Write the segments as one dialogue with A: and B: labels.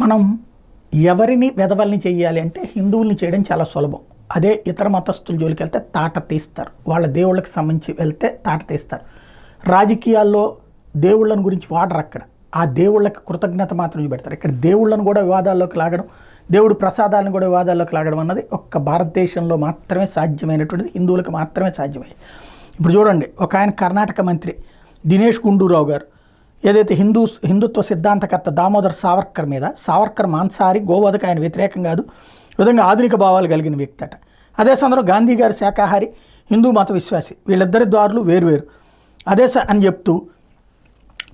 A: మనం ఎవరిని వెధవల్ని చేయాలి అంటే హిందువుల్ని చేయడం చాలా సులభం. అదే ఇతర మతస్థుల జోలికి వెళ్తే తాట తీస్తారు. వాళ్ళ దేవుళ్ళకి సంబంధించి వెళ్తే తాట తీస్తారు. రాజకీయాల్లో దేవుళ్ళని గురించి వాడరు. అక్కడ ఆ దేవుళ్ళకి కృతజ్ఞత మాత్రం చూపెడతారు. ఇక్కడ దేవుళ్ళను కూడా వివాదాల్లోకి లాగడం, దేవుడి ప్రసాదాలను కూడా వివాదాల్లోకి లాగడం అన్నది ఒక్క భారతదేశంలో మాత్రమే సాధ్యమైనటువంటిది, హిందువులకు మాత్రమే సాధ్యమయ్యేది. ఇప్పుడు చూడండి, ఒక ఆయన కర్ణాటక మంత్రి దినేష్ గుండూరావు గారు ఏదైతే హిందుత్వ సిద్ధాంతకర్త దామోదర్ సావర్కర్ మీద, సావర్కర్ మాంసాహారి, గోవధకు ఆయన వ్యతిరేకం కాదు, విధంగా ఆధునిక భావాలు కలిగిన వ్యక్తి అట. అదే సందర్భంలో గాంధీ గారు శాకాహారి, హిందూ మత విశ్వాసి, వీళ్ళిద్దరి దారులు వేరువేరు అదే అని చెప్తూ,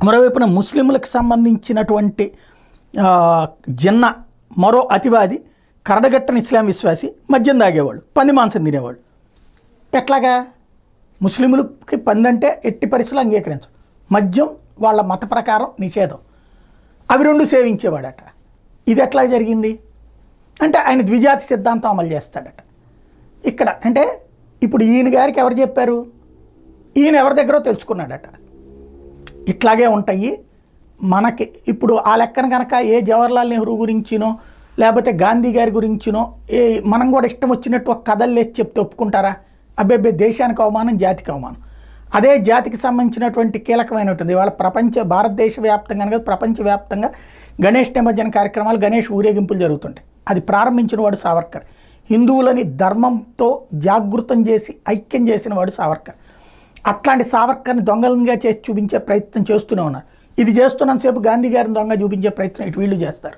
A: మరోవైపున ముస్లింలకు సంబంధించినటువంటి జిన్నా మరో అతివాది, కరడగట్టని ఇస్లాం విశ్వాసి, మద్యం తాగేవాళ్ళు, పంది మాంసం తినేవాళ్ళు. ఎట్లాగా? ముస్లింలకి పంది అంటే ఎట్టి పరిస్థితులు అంగీకరించు, మద్యం వాళ్ళ మత ప్రకారం నిషేధం, అవి రెండు సేవించేవాడట. ఇది ఎట్లా జరిగింది అంటే ఆయన ద్విజాతి సిద్ధాంతం అమలు చేస్తాడట. ఇక్కడ అంటే ఇప్పుడు ఈయన గారికి ఎవరు చెప్పారు, ఈయన ఎవరి దగ్గర తెలుసుకున్నాడట. ఇట్లాగే ఉంటాయి మనకి. ఇప్పుడు ఆ లెక్కన కనుక ఏ జవహర్లాల్ నెహ్రూ గురించినో లేకపోతే గాంధీ గారి గురించినో మనం కూడా ఇష్టం వచ్చినట్టు ఒక కథలు లేచి చెప్తే ఒప్పుకుంటారా? అబ్బే దేశానికి అవమానం, జాతికి అవమానం. అదే జాతికి సంబంధించినటువంటి కీలకమైనటువంటి వాళ్ళ భారతదేశ వ్యాప్తంగా కాదు, ప్రపంచవ్యాప్తంగా గణేష్ నిమజ్జన కార్యక్రమాలు, గణేష్ ఊరేగింపులు జరుగుతుంటాయి. అది ప్రారంభించిన వాడు సావర్కర్. హిందువులని ధర్మంతో జాగృతం చేసి ఐక్యం చేసిన వాడు సావర్కర్. అట్లాంటి సావర్కర్ని దొంగలంగా చేసి చూపించే ప్రయత్నం చేస్తూనే ఉన్నారు. ఇది చేస్తున్నంతసేపు గాంధీ గారిని దొంగ చూపించే ప్రయత్నం ఇటు వీళ్ళు చేస్తారు.